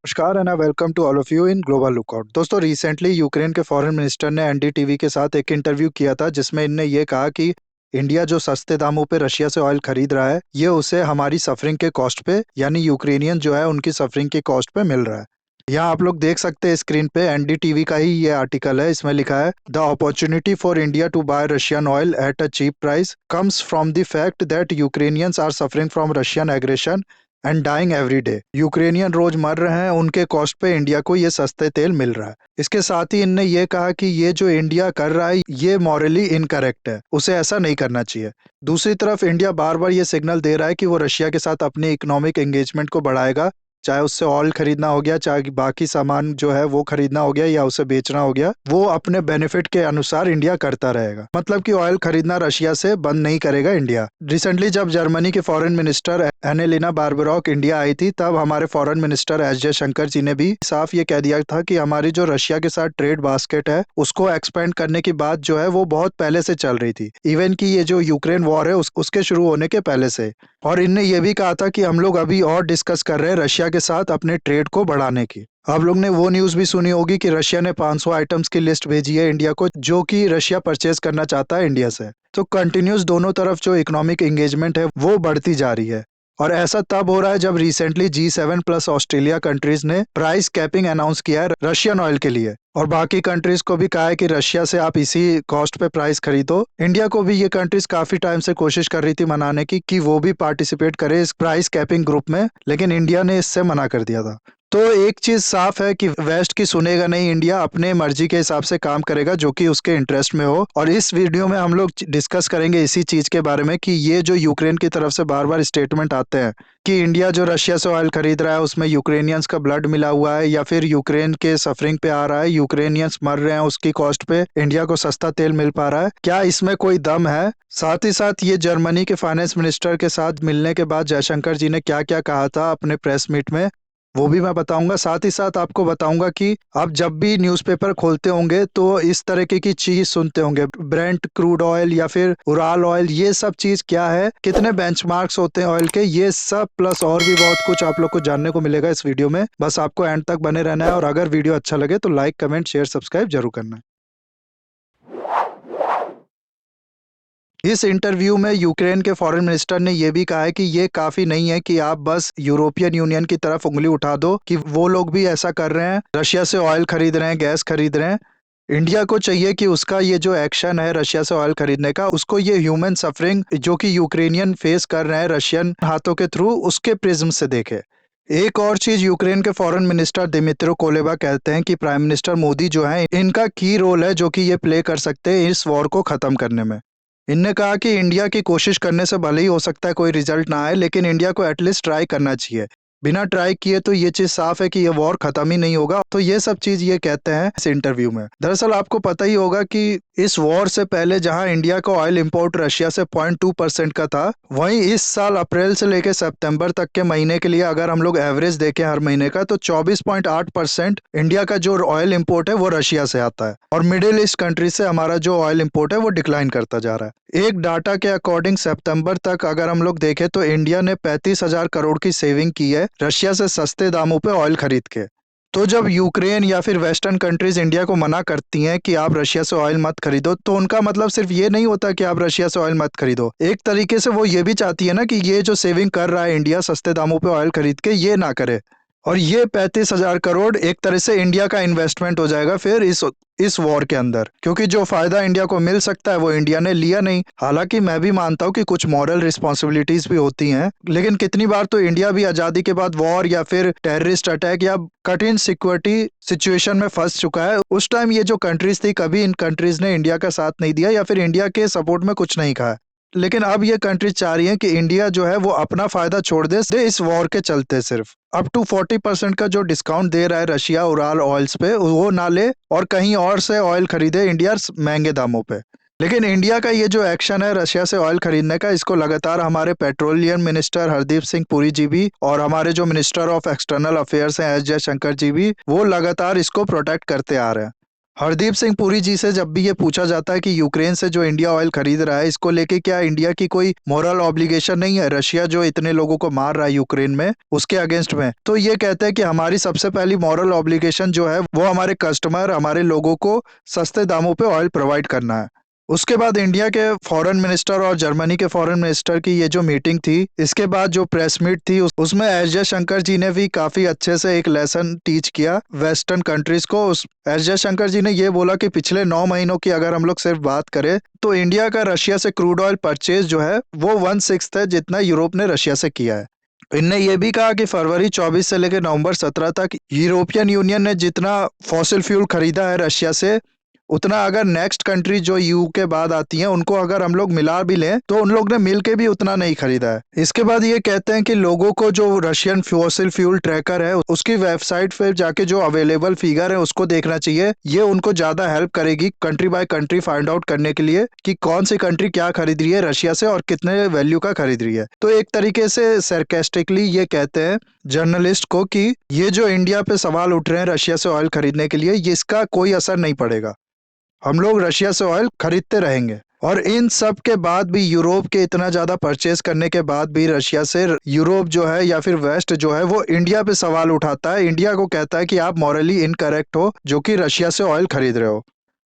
नमस्कार and welcome to all of you in Global Lookout. दोस्तों, recently Ukraine के foreign minister ने NDTV के साथ एक इंटरव्यू किया था जिसमें इनने ये कहा कि इंडिया जो सस्ते दामों पे रशिया से ऑयल खरीद रहा है, ये उसे हमारी सफरिंग के कॉस्ट पे यानी यूक्रेनियन जो है उनकी सफरिंग के कॉस्ट पे मिल रहा है। यहाँ आप लोग देख सकते हैं स्क्रीन पे एनडीटीवी का ही ये आर्टिकल है। इसमें लिखा है the opportunity for India to buy Russian oil at a cheap price comes from the fact that Ukrainians are suffering from Russian aggression and dying every day. Ukrainian रोज मर रहे हैं, उनके कॉस्ट पे इंडिया को ये सस्ते तेल मिल रहा है। इसके साथ ही इनने ये कहा कि ये जो इंडिया कर रहा है ये मॉरली इनकरेक्ट है, उसे ऐसा नहीं करना चाहिए। दूसरी तरफ इंडिया बार बार ये सिग्नल दे रहा है कि वो रशिया के साथ अपनी इकोनॉमिक एंगेजमेंट को बढ़ाएगा, चाहे उससे ऑयल खरीदना हो गया, चाहे बाकी सामान जो है वो खरीदना हो गया या उसे बेचना हो गया, वो अपने बेनिफिट के अनुसार इंडिया करता रहेगा। मतलब कि ऑयल खरीदना रशिया से बंद नहीं करेगा इंडिया। रिसेंटली जब जर्मनी के फॉरेन मिनिस्टर एनेलिना बार्बरॉक इंडिया आई थी, तब हमारे फॉरेन मिनिस्टर एस जयशंकर जी ने भी साफ ये कह दिया था कि हमारी जो रशिया के साथ ट्रेड बास्केट है उसको एक्सपेंड करने की बात जो है वो बहुत पहले से चल रही थी, इवन कि ये जो यूक्रेन वॉर है उसके शुरू होने के पहले से। और इनने ये भी कहा था कि हम लोग अभी और डिस्कस कर रहे हैं रशिया के साथ अपने ट्रेड को बढ़ाने की। आप लोग ने वो न्यूज़ भी सुनी होगी कि रशिया ने 500 आइटम्स की लिस्ट भेजी है इंडिया को, जो कि रशिया परचेज करना चाहता है इंडिया से। तो कंटिन्यूस दोनों तरफ जो इकोनॉमिक एंगेजमेंट है वो बढ़ती जा रही है। और ऐसा तब हो रहा है जब recently G7 plus Australia countries ने प्राइस कैपिंग अनाउंस किया है रशियन ऑयल के लिए, और बाकी कंट्रीज को भी कहा है कि रशिया से आप इसी कॉस्ट पे प्राइस खरीदो। इंडिया को भी ये कंट्रीज काफी टाइम से कोशिश कर रही थी मनाने की कि वो भी पार्टिसिपेट करे इस प्राइस कैपिंग ग्रुप में, लेकिन इंडिया ने इससे मना कर दिया था। तो एक चीज साफ है कि वेस्ट की सुनेगा नहीं, इंडिया अपने मर्जी के हिसाब से काम करेगा जो कि उसके इंटरेस्ट में हो। और इस वीडियो में हम लोग डिस्कस करेंगे इसी चीज के बारे में कि ये जो यूक्रेन की तरफ से बार बार स्टेटमेंट आते हैं कि इंडिया जो रशिया से ऑयल खरीद रहा है उसमें यूक्रेनियंस का ब्लड मिला हुआ है, या फिर यूक्रेन के सफरिंग पे आ रहा है, यूक्रेनियंस मर रहे हैं, उसकी कॉस्ट पे इंडिया को सस्ता तेल मिल पा रहा है, क्या इसमें कोई दम है? साथ ही साथ ये जर्मनी के फाइनेंस मिनिस्टर के साथ मिलने के बाद जयशंकर जी ने क्या क्या कहा था अपने प्रेस मीट में, वो भी मैं बताऊंगा। साथ ही साथ आपको बताऊंगा कि आप जब भी न्यूज़पेपर खोलते होंगे तो इस तरीके की चीज सुनते होंगे, ब्रेंट क्रूड ऑयल या फिर उराल ऑयल, ये सब चीज क्या है, कितने बेंचमार्क्स होते हैं ऑयल के, ये सब प्लस और भी बहुत कुछ आप लोग को जानने को मिलेगा इस वीडियो में। बस आपको एंड तक बने रहना है, और अगर वीडियो अच्छा लगे तो लाइक कमेंट शेयर सब्सक्राइब जरूर करना है। इस इंटरव्यू में यूक्रेन के फॉरेन मिनिस्टर ने यह भी कहा है कि ये काफी नहीं है कि आप बस यूरोपियन यूनियन की तरफ उंगली उठा दो कि वो लोग भी ऐसा कर रहे हैं, रशिया से ऑयल खरीद रहे हैं, गैस खरीद रहे हैं। इंडिया को चाहिए कि उसका ये जो एक्शन है रशिया से ऑयल खरीदने का, उसको ये ह्यूमन सफरिंग जो कि यूक्रेनियन फेस कर रहे हैं रशियन हाथों के थ्रू, उसके प्रिज्म से देखे। एक और चीज यूक्रेन के फॉरेन मिनिस्टर दिमित्रो कोलेबा कहते हैं कि प्राइम मिनिस्टर मोदी जो है इनका की रोल है जो कि ये प्ले कर सकते हैं इस वॉर को खत्म करने में। इनने कहा कि इंडिया की कोशिश करने से भले ही हो सकता है कोई रिजल्ट ना आए, लेकिन इंडिया को एटलीस्ट ट्राई करना चाहिए। बिना ट्राई किए तो ये चीज साफ है कि ये वॉर खत्म ही नहीं होगा। तो ये सब चीज ये कहते हैं इस इंटरव्यू में। दरअसल आपको पता ही होगा कि इस वॉर से पहले जहां इंडिया का ऑयल इंपोर्ट रशिया से 0.2% का था, वहीं इस साल अप्रैल से लेकर सितंबर तक के महीने के लिए अगर हम लोग एवरेज देखें हर महीने का, तो 24.8% इंडिया का जो ऑयल इंपोर्ट है वो रशिया से आता है, और मिडिल ईस्ट कंट्री से हमारा जो ऑयल इंपोर्ट है वो डिक्लाइन करता जा रहा है। एक डाटा के अकॉर्डिंग सितंबर तक अगर हम लोग देखें तो इंडिया ने 35,000 करोड़ की सेविंग की है रशिया से सस्ते दामों पे ऑयल खरीद के। तो जब यूक्रेन या फिर वेस्टर्न कंट्रीज इंडिया को मना करती हैं कि आप रशिया से ऑयल मत खरीदो, तो उनका मतलब सिर्फ ये नहीं होता कि आप रशिया से ऑयल मत खरीदो। एक तरीके से वो ये भी चाहती है ना कि ये जो सेविंग कर रहा है इंडिया सस्ते दामों पे ऑयल खरीद के, ये ना करे। और ये 35,000 करोड़ एक तरह से इंडिया का इन्वेस्टमेंट हो जाएगा फिर इस वॉर के अंदर, क्योंकि जो फायदा इंडिया को मिल सकता है वो इंडिया ने लिया नहीं। हालांकि मैं भी मानता हूं कि कुछ मॉरल रिस्पॉन्सिबिलिटीज भी होती हैं, लेकिन कितनी बार तो इंडिया भी आजादी के बाद वॉर या फिर टेररिस्ट अटैक या कठिन सिक्योरिटी सिचुएशन में फंस चुका है। उस टाइम ये जो कंट्रीज थी, कभी इन कंट्रीज ने इंडिया का साथ नहीं दिया या फिर इंडिया के सपोर्ट में कुछ नहीं कहा। लेकिन अब ये कंट्री चाह रही है कि इंडिया जो है वो अपना फायदा छोड़ दे इस वॉर के चलते। सिर्फ अप टू 40% का जो डिस्काउंट दे रहा है रशिया उराल ऑयल्स पे, वो ना ले और कहीं और से ऑयल खरीदे इंडिया महंगे दामों पे। लेकिन इंडिया का ये जो एक्शन है रशिया से ऑयल खरीदने का, इसको लगातार हमारे पेट्रोलियम मिनिस्टर हरदीप सिंह पुरी जी भी और हमारे जो मिनिस्टर ऑफ एक्सटर्नल अफेयर्स हैं एस जयशंकर जी भी, वो लगातार इसको प्रोटेक्ट करते आ रहे हैं। हरदीप सिंह पुरी जी से जब भी ये पूछा जाता है कि यूक्रेन से जो इंडिया ऑयल खरीद रहा है, इसको लेके क्या इंडिया की कोई मॉरल ऑब्लिगेशन नहीं है, रशिया जो इतने लोगों को मार रहा है यूक्रेन में उसके अगेंस्ट में, तो ये कहते हैं कि हमारी सबसे पहली मॉरल ऑब्लिगेशन जो है वो हमारे कस्टमर, हमारे लोगों को सस्ते दामों पे ऑयल प्रोवाइड करना है। उसके बाद इंडिया के फॉरेन मिनिस्टर और जर्मनी के फॉरेन मिनिस्टर की ये जो मीटिंग थी, इसके बाद जो प्रेस मीट थी उसमें एस जयशंकर जी ने भी काफी अच्छे से एक लेसन टीच किया वेस्टर्न कंट्रीज को। उस एस जयशंकर जी ने ये बोला कि पिछले 9 महीनों की अगर हम लोग सिर्फ बात करें तो इंडिया का रशिया से क्रूड ऑयल परचेज जो है वो 1/6 है जितना यूरोप ने रशिया से किया है। इनने ये भी कहा कि फरवरी 24 से लेकर नवंबर 17 तक यूरोपियन यूनियन ने जितना फॉसिल फ्यूल खरीदा है रशिया से, उतना अगर नेक्स्ट कंट्री जो यू के बाद आती हैं उनको अगर हम लोग मिला भी लें तो उन लोग ने मिल के भी उतना नहीं खरीदा है। इसके बाद ये कहते हैं कि लोगों को जो रशियन फॉसिल फ्यूल ट्रैकर है उसकी वेबसाइट पे जाके जो अवेलेबल फिगर है उसको देखना चाहिए। ये उनको ज्यादा हेल्प करेगी country by country find out करने के लिए कि कौन सी कंट्री क्या खरीद रही है रशिया से और कितने वैल्यू का खरीद रही है। तो एक तरीके से सरकास्टिकली ये कहते हैं जर्नलिस्ट को कि ये जो इंडिया पे सवाल उठ रहे हैं रशिया से ऑयल खरीदने के लिए, इसका कोई असर नहीं पड़ेगा, हम लोग रशिया से ऑयल खरीदते रहेंगे। और इन सब के बाद भी यूरोप के इतना ज्यादा परचेज करने के बाद भी रशिया से यूरोप जो है या फिर वेस्ट जो है वो इंडिया पे सवाल उठाता है, इंडिया को कहता है कि आप मॉरली इनकरेक्ट हो जो कि रशिया से ऑयल खरीद रहे हो।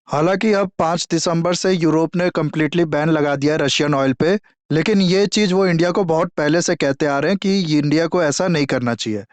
हालांकि अब 5 दिसंबर से यूरोप ने कम्प्लीटली बैन लगा दिया है रशियन ऑयल पे, लेकिन ये चीज वो इंडिया को बहुत पहले से कहते आ रहे हैं कि इंडिया को ऐसा नहीं करना चाहिए।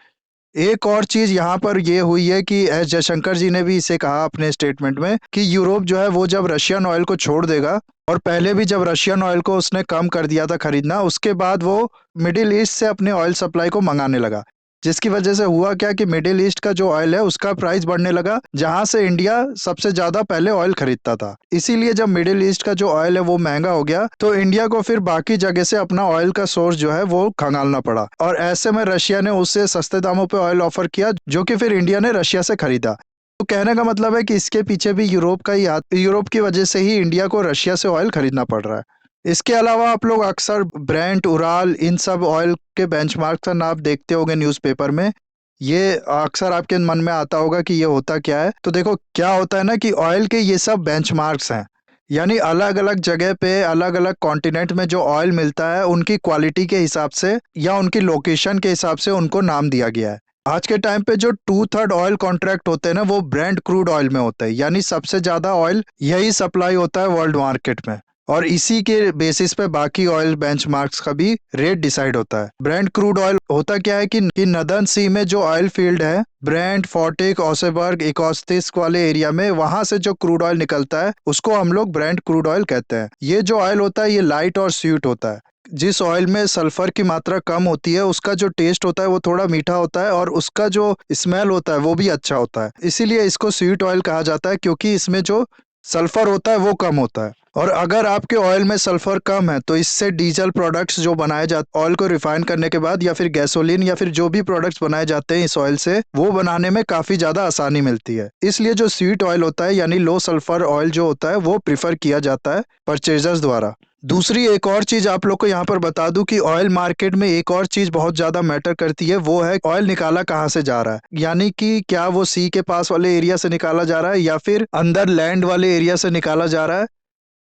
एक और चीज यहाँ पर ये हुई है कि एस जयशंकर जी ने भी इसे कहा अपने स्टेटमेंट में कि यूरोप जो है वो जब रशियन ऑयल को छोड़ देगा, और पहले भी जब रशियन ऑयल को उसने कम कर दिया था खरीदना, उसके बाद वो मिडिल ईस्ट से अपने ऑयल सप्लाई को मंगाने लगा, जिसकी वजह से हुआ क्या कि मिडिल ईस्ट का जो ऑयल है उसका प्राइस बढ़ने लगा, जहां से इंडिया सबसे ज्यादा पहले ऑयल खरीदता था। इसीलिए जब मिडिल ईस्ट का जो ऑयल है वो महंगा हो गया तो इंडिया को फिर बाकी जगह से अपना ऑयल का सोर्स जो है वो खंगालना पड़ा, और ऐसे में रशिया ने उससे सस्ते दामों पे ऑयल ऑफर किया जो कि फिर इंडिया ने रशिया से खरीदा। तो कहने का मतलब है कि इसके पीछे भी यूरोप का ही हाथ, यूरोप की वजह से ही इंडिया को रशिया से ऑयल खरीदना पड़ रहा है। इसके अलावा आप लोग अक्सर ब्रेंट, उराल, इन सब ऑयल के बेंचमार्क का नाम देखते होंगे न्यूज़पेपर में। ये अक्सर आपके मन में आता होगा कि ये होता क्या है। तो देखो क्या होता है ना कि ऑयल के ये सब बेंचमार्क्स हैं, यानी अलग अलग जगह पे अलग अलग कॉन्टिनेंट में जो ऑयल मिलता है उनकी क्वालिटी के हिसाब से या उनकी लोकेशन के हिसाब से उनको नाम दिया गया है। आज के टाइम पे जो 2/3 ऑयल कॉन्ट्रैक्ट होते हैं ना वो ब्रेंट क्रूड ऑयल में होता है, यानी सबसे ज्यादा ऑयल यही सप्लाई होता है वर्ल्ड मार्केट में, और इसी के बेसिस पे बाकी ऑयल बेंचमार्क्स का भी रेट डिसाइड होता है। ब्रेंट क्रूड ऑयल होता क्या है कि नदर्न सी में जो ऑयल फील्ड है ब्रेंट, फोर्टिक, ओसेबर्ग, इकोस्टिस वाले एरिया में, वहां से जो क्रूड ऑयल निकलता है उसको हम लोग ब्रेंट क्रूड ऑयल कहते हैं। ये जो ऑयल होता है ये लाइट और स्वीट होता है। जिस ऑयल में सल्फर की मात्रा कम होती है उसका जो टेस्ट होता है वो थोड़ा मीठा होता है और उसका जो स्मेल होता है वो भी अच्छा होता है, इसीलिए इसको स्वीट ऑयल कहा जाता है क्योंकि इसमें जो सल्फर होता है वो कम होता है। और अगर आपके ऑयल में सल्फर कम है तो इससे डीजल प्रोडक्ट्स जो बनाए जाते ऑयल को रिफाइन करने के बाद, या फिर गैसोलीन या फिर जो भी प्रोडक्ट्स बनाए जाते हैं इस ऑयल से, वो बनाने में काफी ज्यादा आसानी मिलती है। इसलिए जो स्वीट ऑयल होता है यानी लो सल्फर ऑयल जो होता है वो प्रिफर किया जाता है परचेजर्स द्वारा। दूसरी एक और चीज आप लोग को यहाँ पर बता दूं कि ऑयल मार्केट में एक और चीज बहुत ज्यादा मैटर करती है, वो है ऑयल निकाला कहाँ से जा रहा है, यानी कि क्या वो सी के पास वाले एरिया से निकाला जा रहा है या फिर अंदर लैंड वाले एरिया से निकाला जा रहा है।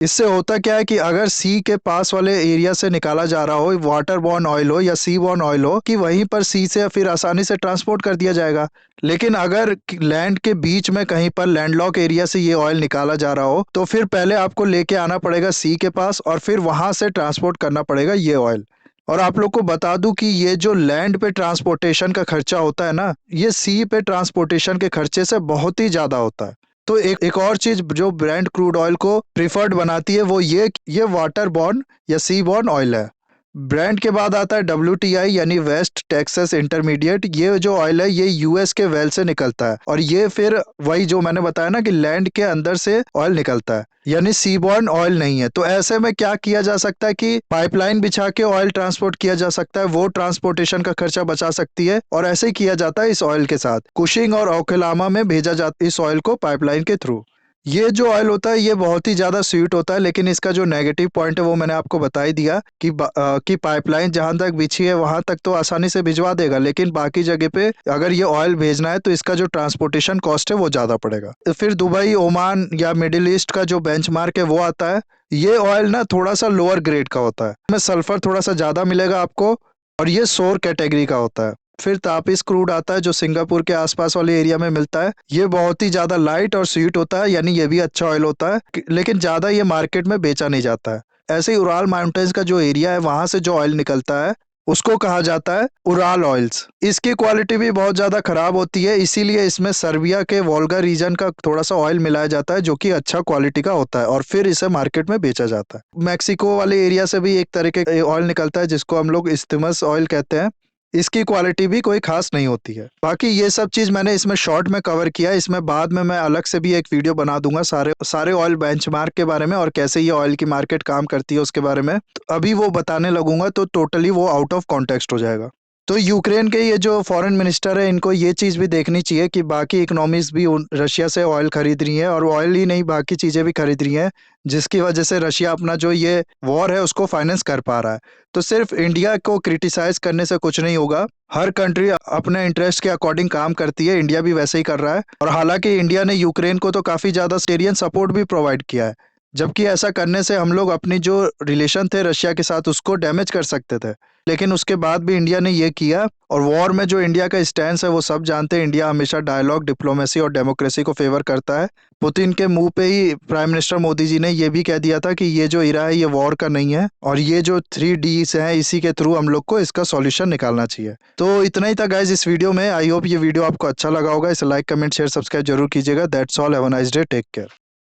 इससे होता क्या है कि अगर सी के पास वाले एरिया से निकाला जा रहा हो, वाटर बॉर्न ऑयल हो या सी बॉर्न ऑयल हो, कि वहीं पर सी से फिर आसानी से ट्रांसपोर्ट कर दिया जाएगा। लेकिन अगर लैंड के बीच में कहीं पर लैंडलॉक एरिया से ये ऑयल निकाला जा रहा हो तो फिर पहले आपको लेके आना पड़ेगा सी के पास और फिर वहां से ट्रांसपोर्ट करना पड़ेगा ये ऑयल। और आप लोग को बता दूं कि ये जो लैंड पे ट्रांसपोर्टेशन का खर्चा होता है ना, ये सी पे ट्रांसपोर्टेशन के खर्चे से बहुत ही ज्यादा होता है। तो एक और चीज जो ब्रेंट क्रूड ऑयल को प्रिफर्ड बनाती है वो ये वाटर बॉर्न या सी बॉर्न ऑयल है। ब्रेंट के बाद आता है WTI यानी वेस्ट टेक्सास इंटरमीडिएट। ये जो ऑयल है ये यूएस के वेल से निकलता है और ये फिर वही जो मैंने बताया ना कि लैंड के अंदर से ऑयल निकलता है, यानी सीबॉर्न ऑयल नहीं है। तो ऐसे में क्या किया जा सकता है कि पाइपलाइन बिछा के ऑयल ट्रांसपोर्ट किया जा सकता है, वो ट्रांसपोर्टेशन का खर्चा बचा सकती है। और ऐसे ही किया जाता है इस ऑयल के साथ, कुशिंग और ओक्लाहोमा में भेजा जाता है इस ऑयल को पाइपलाइन के थ्रू। ये जो ऑयल होता है ये बहुत ही ज़्यादा स्वीट होता है, लेकिन इसका जो नेगेटिव पॉइंट है वो मैंने आपको बता ही दिया कि पाइपलाइन जहाँ तक बिछी है वहाँ तक तो आसानी से भिजवा देगा, लेकिन बाकी जगह पे अगर ये ऑयल भेजना है तो इसका जो ट्रांसपोर्टेशन कॉस्ट है वो ज़्यादा पड़ेगा। तो फिर दुबई, ओमान या मिडिल ईस्ट का जो बेंचमार्क है वो आता है। ये ऑयल ना थोड़ा सा लोअर ग्रेड का होता है, इसमें सल्फर थोड़ा सा ज़्यादा मिलेगा आपको, और ये सोर कैटेगरी का होता है। फिर तापिस क्रूड आता है जो सिंगापुर के आसपास वाले एरिया में मिलता है। ये बहुत ही ज़्यादा लाइट और स्वीट होता है, यानी ये भी अच्छा ऑयल होता है, लेकिन ज़्यादा ये मार्केट में बेचा नहीं जाता है। ऐसे ही उराल माउंटेन्स का जो एरिया है वहाँ से जो ऑयल निकलता है उसको कहा जाता है उराल ऑयल्स। इसकी क्वालिटी भी बहुत ज़्यादा ख़राब होती है, इसीलिए इसमें सर्बिया के वोल्गा रीजन का थोड़ा सा ऑयल मिलाया जाता है जो कि अच्छा क्वालिटी का होता है, और फिर इसे मार्केट में बेचा जाता है। मैक्सिको वाले एरिया से भी एक तरीके का ऑयल निकलता है जिसको हम लोग इस्तिमस ऑयल कहते हैं। इसकी क्वालिटी भी कोई खास नहीं होती है। बाकी ये सब चीज़ मैंने इसमें शॉर्ट में कवर किया है, इसमें बाद में मैं अलग से भी एक वीडियो बना दूंगा सारे सारे ऑयल बेंचमार्क के बारे में और कैसे ये ऑयल की मार्केट काम करती है उसके बारे में। तो अभी वो बताने लगूंगा तो टोटली वो आउट ऑफ कॉन्टेक्स्ट हो जाएगा। तो यूक्रेन के ये जो फॉरेन मिनिस्टर है इनको ये चीज़ भी देखनी चाहिए कि बाकी इकोनॉमीज भी रशिया से ऑयल खरीद रही हैं, और ऑयल ही नहीं बाकी चीज़ें भी खरीद रही हैं, जिसकी वजह से रशिया अपना जो ये वॉर है उसको फाइनेंस कर पा रहा है। तो सिर्फ इंडिया को क्रिटिसाइज करने से कुछ नहीं होगा। हर कंट्री अपने इंटरेस्ट के अकॉर्डिंग काम करती है, इंडिया भी वैसे ही कर रहा है। और हालांकि इंडिया ने यूक्रेन को तो काफ़ी ज़्यादा टेरियन सपोर्ट भी प्रोवाइड किया है, जबकि ऐसा करने से हम लोग अपनी जो रिलेशन थे रशिया के साथ उसको डैमेज कर सकते थे, लेकिन उसके बाद भी इंडिया ने ये किया। और वॉर में जो इंडिया का स्टैंड है वो सब जानते हैं, इंडिया हमेशा डायलॉग, डिप्लोमेसी और डेमोक्रेसी को फेवर करता है। पुतिन के मुंह पे ही प्राइम मिनिस्टर मोदी जी ने ये भी कह दिया था कि ये जो इरा है ये वॉर का नहीं है, और ये जो 3 Ds हैं इसी के थ्रू हम लोग को इसका सॉल्यूशन निकालना चाहिए। तो इतना ही था गाइज इस वीडियो में। आई होप ये वीडियो आपको अच्छा लगा होगा। इसे लाइक, कमेंट, शेयर, सब्सक्राइब जरूर कीजिएगा। That's all, have a nice day, take care.